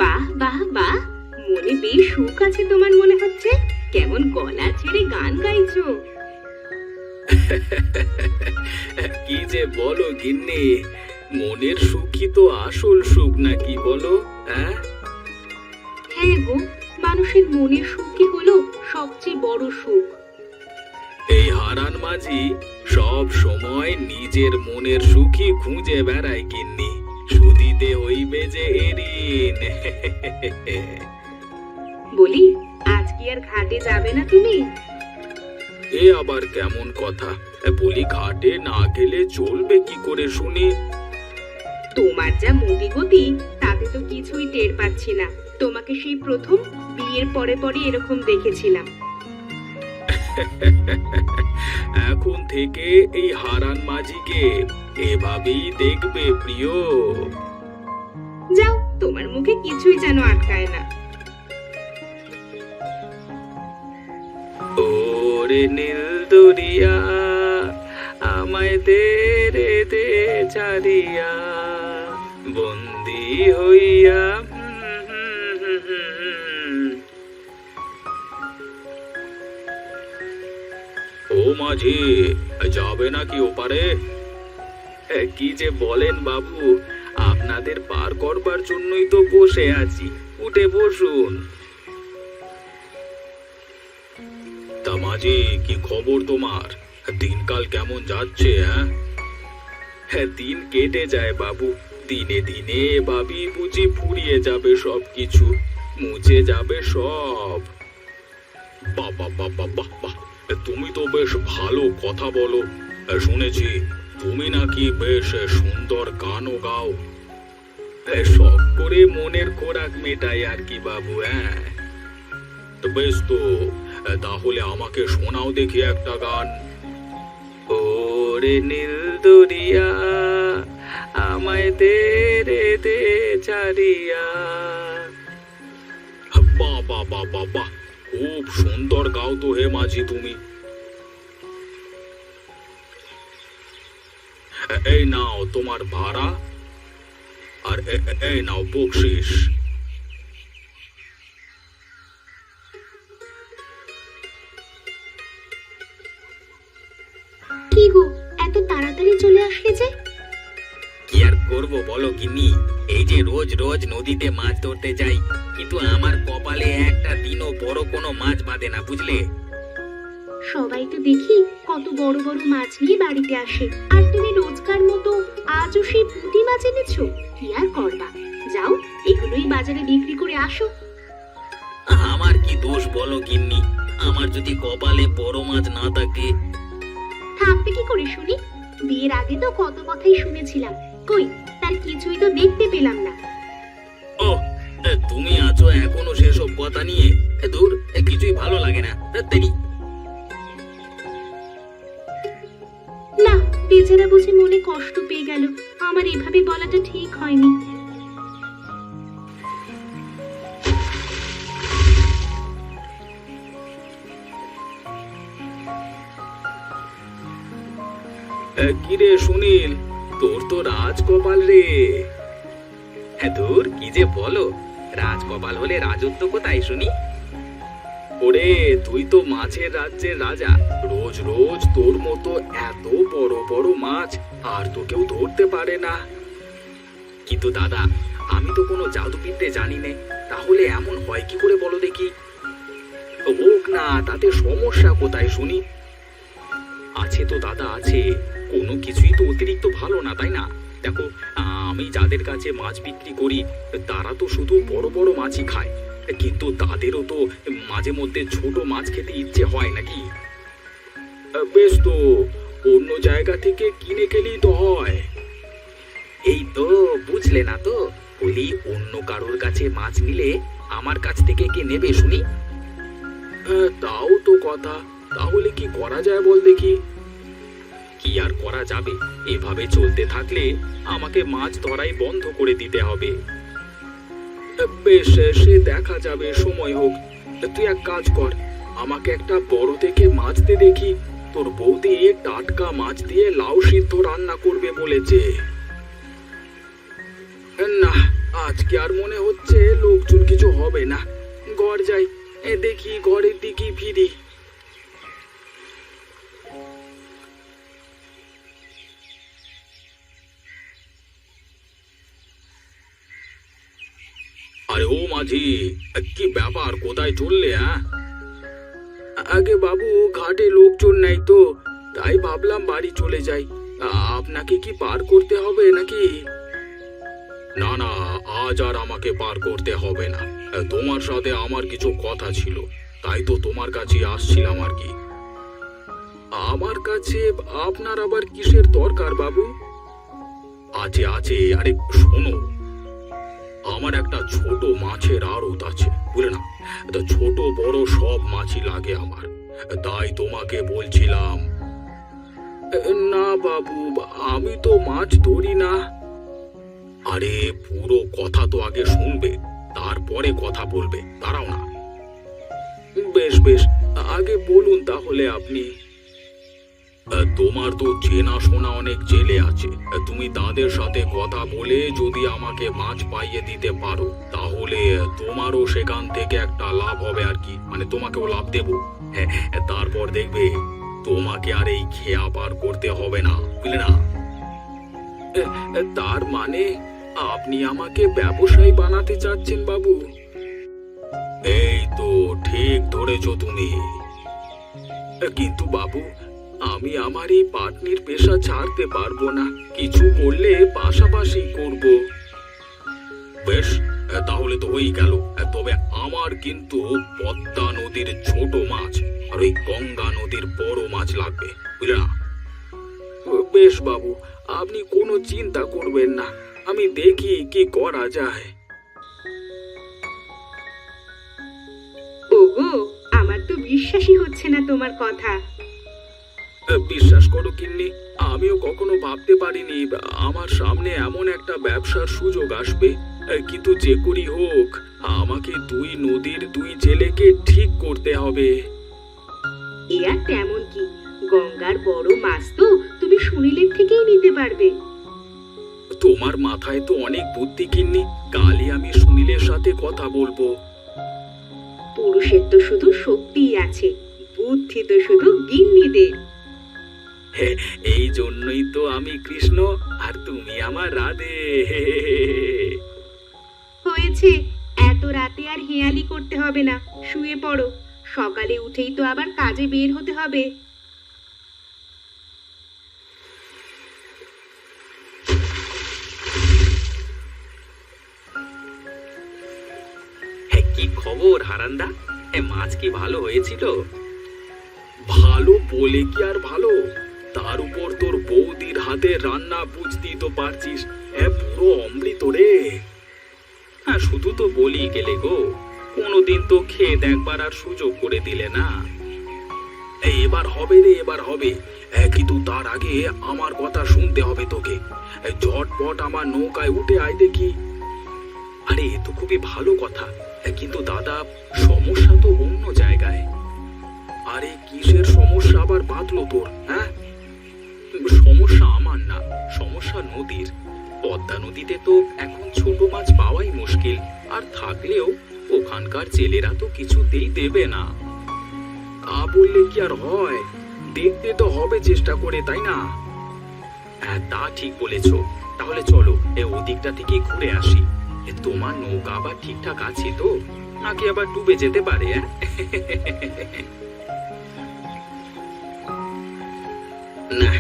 বাহ বাহ বাহ, মনে বেশ সুখ আছে তোমার মনে হচ্ছে। কেমন গলা ছেড়ে গান গাইছো। কি যে বলো গিন্নি, মনের সুখই তো আসল সুখ নাকি বলো? হ্যাঁ হ্যাঁ গো, মানুষের মনের সুখই হলো সবচেয়ে বড় সুখ। এই হারান মাঝি সব সময় নিজের মনের সুখই খুঁজে বেড়ায় গিন্নি, শুধিতে হইবে যে এরিন। বলি, আজ কি আর ঘাটে যাবে না তুমি? এ আবার কেমন কথা? বলি ঘাটে না গেলে চলবে কি করে শুনি? তোমার যা মতি গতি, তাতে তো কিছুই টের পাচ্ছি না। তোমাকে সেই প্রথম বিয়ের পরে পরে এরকম দেখেছিলাম। এখন থেকে এই হারান মাঝিকে এভাবেই দেখবে প্রিয়। যাও, তোমার মুখে কিছুই যেন আটকায় না। ওরে নীল দরিয়া, আমায় দে রে দে ছাড়িয়া, বন্দি হইয়া। ও মাঝি, যাবে নাকি ওপারে? কি যে বলেন বাবু, আপনাদের পার করবার জন্যই তো বসে আছি, উঠে বসুন। তা মাঝি, কি খবর তোমার? দিনকাল কেমন যাচ্ছে? হ্যাঁ, দিন কেটে যায় বাবু, দিনে দিনে ভাবি বুঝি ফুরিয়ে যাবে সব কিছু, মুছে যাবে সব। বাবা বাবা বাহ বাহ, তুমি তো বেশ ভালো কথা বলো। শুনেছি তুমি নাকি বেশ সুন্দর গানও গাও। শখ করে মনের খোরাক মেটাই আর কি বাবু। হ্যাঁ, তো বেশ, তো তাহলে আমাকে শোনাও দেখি একটা গান। ওরে নীল দরিয়া, আমায় দে রে দে ছাড়িয়া। বাবা বাবা বাহ, খুব সুন্দর গাও তো হে মাঝি তুমি। এই নাও তোমার ভাড়া, আর এই নাও বকশিস। কি গো, এত তাড়াতাড়ি চলে আসলে যে? কি আর করবো বলো গিন্নি, এই যে রোজ রোজ নদীতে মাছ ধরতে যাই, কিন্তু আমার কপালে একটা দিনও বড় কোনো মাছ বাঁধে না, বুঝলে? সবাই তো দেখি কত বড় বড় মাছ নিয়ে বাড়িতে আসে, আর তুমি রোজকার মতো আজও সেই পুঁটি মাছ এনেছো। কি আর করবা, যাও এগুলোই বাজারে বিক্রি করে আসো। আমার কি দোষ বলো গিন্নি, আমার যদি কপালে বড় মাছ না থাকে? থাকবে কি করে শুনি? বিয়ের আগে তো কত কথাই শুনেছিলাম, কই তার কিছুই তো দেখতে পেলাম না। ও, তুমি আছো এখনো সেসব কথা নিয়ে? দূর, কিছুই ভালো লাগে না। তেরি, না, বেচারা বুঝে মনে কষ্ট পেয়ে গেল। আমার এভাবে বলাটা ঠিক হয়নি। কিরে সুনীল, তোর তো রাজকপাল রে। হ্যাঁ ধুর, কি যে বলো, রাজকপাল হলে রাজত্ব কোথায় শুনি? ওরে, তুই তো মাছের রাজ্যের রাজা, রোজ রোজ তোর মতো এত বড় বড় মাছ আর তো কেউ ধরতে পারে না। কিন্তু দাদা, আমি তো কোনো জাদুবিদ্যে জানি না, তাহলে এমন হয় কি করে বলো দেখি? হোক না, তাতে সমস্যা কোথায় শুনি? আছে তো দাদা, আছে, কোনো কিছুই তো অতিরিক্ত ভালো না, তাই না? দেখো, আমি যাদের কাছে মাছ বিক্রি করি তারা তো শুধু বড় বড় মাছই খায়, কিন্তু তাদেরও তো মাঝে মধ্যে ছোট মাছ খেতে ইচ্ছে হয় নাকি? বেশ, তো অন্য জায়গা থেকে কিনে খেলেই তো হয়। এই তো, বুঝলে না তো? বলি, অন্য কারোর কাছে মাছ নিলে আমার কাছ থেকে কে নেবে শুনি? তাও তো কথা, তাহলে কি করা যায় বল দেখি? কি আর করা যাবে, এভাবে চলতে থাকলে আমাকে মাছ ধরাই বন্ধ করে দিতে হবে। বেশ, সে দেখা যাবে, সময় হোক। তুই এক কাজ কর, আমাকে একটা বড় দেখে মাছ দে দেখি। তোর বৌদি টাটকা মাছ দিয়ে লাউ সিদ্ধ রান্না করবে বলেছে। না, আজ আজকে আর মনে হচ্ছে লোকজন কিছু হবে না। ঘর যাই, দেখি ঘরের দিকে ফিরি। আরে ও মাঝি, কি ব্যাপার, কোথায় চললে? আগে বাবু, ঘাটে লোকজন নাই তো, তাই ভাবলাম বাড়ি চলে যাই। আপনাকে কি পার করতে হবে নাকি? না না, আজ আর আমাকে পার করতে হবে না। তোমার সাথে আমার কিছু কথা ছিল, তাই তো তোমার কাছে আসছিলাম আর কি। আমার কাছে আপনার আবার কিসের দরকার বাবু? আছে আছে, আরে শোনো, আমার একটা ছোট মাছের আড়ত আছে, বুঝলে না? তো ছোট বড় সব মাছই লাগে আমার, তাই তোমাকে বলছিলাম। না বাবু, আমি তো মাছ ধরি না। আরে পুরো কথা তো আগে শুনবে, তারপরে কথা বলবে, দাঁড়াও না। বেশ বেশ, আগে বলুন তাহলে আপনি। তোমার তো চেনা শোনা অনেক জেলে আছে, তুমি তাদের সাথে কথা বলে যদি আমাকে মাছ পাইয়ে দিতে পারো, তাহলে তোমারও সেখান থেকে একটা লাভ হবে আর কি, মানে তোমাকেও লাভ দেব। তারপর দেখবে তোমাকে আর এই খেয়া পার করতে হবে না, বুঝলে না? তার মানে আপনি আমাকে ব্যবসায়ী বানাতে চাচ্ছেন বাবু? এই তো ঠিক ধরেছ তুমি। কিন্তু বাবু, আমি আমার এই পাটনির পেশা ছাড়তে পারবো না, কিছু করলে পাশাপাশি করব। বেশ, তাহলে তো হয়েই গেল। তবে আমার কিন্তু পদ্মা নদীর ছোট মাছ আর ওই গঙ্গা নদীর বড় মাছ লাগবে, বুঝলে না? বেশ বাবু, আপনি কোনো চিন্তা করবেন না, আমি দেখি কি করা যায়। ওগো, আমার তো বিশ্বাসই হচ্ছে না তোমার কথা। বিশ্বাস করো কিন্নি, আমিও কখনো ভাবতে পারিনি আমার সামনে এমন একটা ব্যবসার সুযোগ আসবে। কিন্তু যে করি হোক, আমাকে দুই নদীর দুই জেলেকে ঠিক করতে হবে। এ আর তেমন কি, গঙ্গার বড় মাছ তো তুমি সুনীলের থেকেই নিতে পারবে। তোমার মাথায় তো অনেক বুদ্ধি কিন্নি, কালই আমি সুনীলের সাথে কথা বলবো। পুরুষের তো শুধু শক্তিই আছে, বুদ্ধি তো শুধু গিন্নিদের। এই জন্যই তো আমি কৃষ্ণ আর তুমি আমার রাধে। হয়েছে, এত রাতে আর হেয়ালি করতে হবে না, শুয়ে পড়ো, সকালে উঠেই তো আবার কাজে বের হতে হবে। কি খবর হারান্দা, মাছ কি ভালো হয়েছিল? ভালো বলে কি আর ভালো, তার উপর তোর বৌদির হাতে রান্না, বুঝতেই তো পারছিস, পুরো অমৃত রে। হ্যাঁ, শুধু তো বলি গেলে গো, কোনোদিন তো খেয়ে দেখবার আর সুযোগ করে দিলে না। এবার হবে রে, এবার হবে, কিন্তু তার আগে আমার কথা শুনতে হবে তোকে। ঝটপট আমার নৌকায় উঠে আয় দেখি। আরে এ তো খুবই ভালো কথা, কিন্তু দাদা, সমস্যা তো অন্য জায়গায়। আরে কিসের সমস্যা আবার বাঁধলো তোর? হ্যাঁ, সমস্যা আমার না, সমস্যা নদীর। পদ্মা নদীতে তো এখন ছোট মাছ পাওয়াই মুশকিল, আর থাকলেও ওখানকার জেলেরা তো কিছুতেই দেবে না। তা বললে কি আর হয়, দেখতে তো হবে চেষ্টা করে, তাই না? হ্যাঁ, তা ঠিক বলেছ। তাহলে চলো ওদিকটা থেকে ঘুরে আসি। তোমার নৌকা আবার ঠিকঠাক আছে তো, নাকি আবার ডুবে যেতে পারে? না,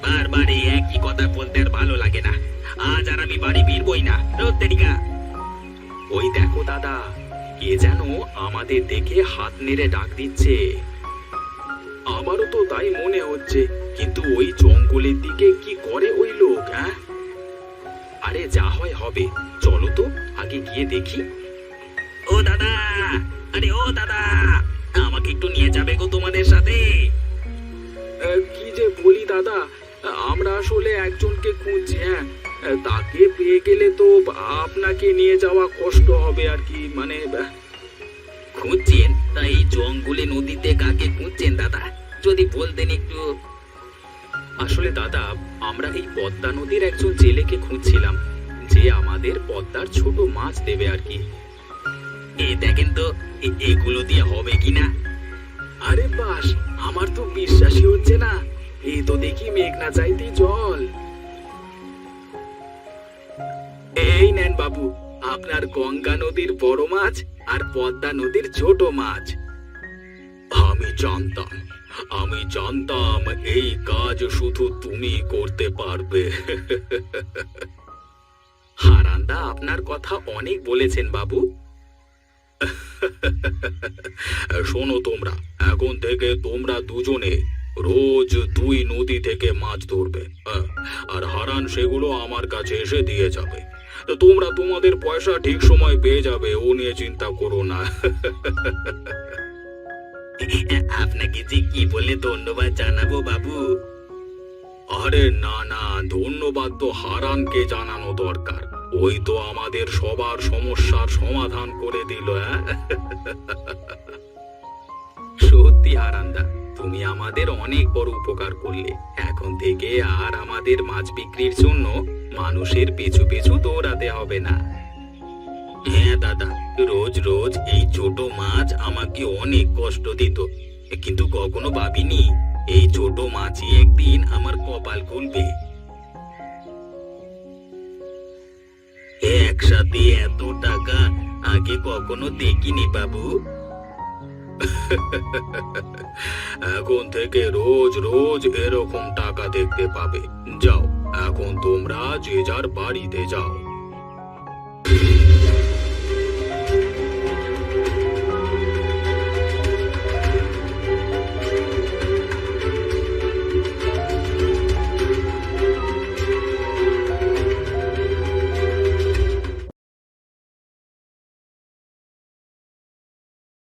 বারবার একই কথা বলতে আর ভালো লাগে না। আজ আর আমি বাড়ি ফিরবই না। ওই দেখো দাদা, কে যেন আমাদের দেখে হাত নেড়ে ডাক দিচ্ছে। আমারও তো তাই মনে হচ্ছে, কিন্তু ওই জঙ্গলের দিকে কি করে ওই লোক? হ্যাঁ, আরে যা হয় হবে, চলো তো আগে গিয়ে দেখি। ও দাদা, আরে ও দাদা, আমাকে একটু নিয়ে যাবে গো তোমাদের সাথে? কি যে বলি দাদা, আমরা আসলে একজনকে খুঁজছি। হ্যাঁ, তাকে পেয়ে গেলে তো আপনাকে নিয়ে যাওয়া কষ্ট হবে আর কি, মানে। খুঁজছেন? তাই জঙ্গলে নদীতে কাকে খুঁজছেন দাদা, যদি বলতেন একটু। আসলে দাদা, আমরা এই পদ্মা নদীর একজন জেলেকে খুঁজছিলাম, যে আমাদের আমাদের পদ্মার ছোট মাছ দেবে আর কি। দেখেন তো এগুলো দিয়ে হবে কিনা। আরে বাস, আমার তো বিশ্বাসই হচ্ছে না। এই তো দেখি মেঘ না চাইতেই জল। এই নেন বাবু, আপনার গঙ্গা নদীর বড় মাছ আর পদ্মা নদীর ছোট মাছ। আমি জানতাম এই কাজ শুধু তুমি করতে পারবে। হারান্দা আপনার কথা অনেক বলেছেন বাবু। শোনো তোমরা, এখন থেকে তোমরা দুজনে রোজ দুই নদী থেকে মাছ ধরবে, আর হারান সেগুলো আমার কাছে এসে দিয়ে যাবে। তোমরা তোমাদের পয়সা ঠিক সময় পেয়ে যাবে, ও নিয়ে চিন্তা করো না। আপনাকে যে কি বলে ধন্যবাদ জানাবো বাবু। আরে না না, ধন্যবাদ তো হারানকে জানানো দরকার। ওই তো আমাদের সবার সমস্যার সমাধান করে দিল। সত্যি হারান্দা, তুমি আমাদের অনেক বড় উপকার করলে। এখন থেকে আর আমাদের মাছ বিক্রির জন্য মানুষের পিছু পিছু দৌড়াতে হবে না। হ্যাঁ দাদা, রোজ রোজ এই ছোট মাছ আমাকে অনেক কষ্ট দিত, কিন্তু কখনো ভাবিনি এই ছোট মাছই একদিন আমার কপাল খুলবে। একসাথে এত টাকা আগে কখনো দেখিনি বাবু। এখন থেকে রোজ রোজ এরকম টাকা দেখতে পাবে। যাও, এখন তোমরা যে যার বাড়িতে যাও।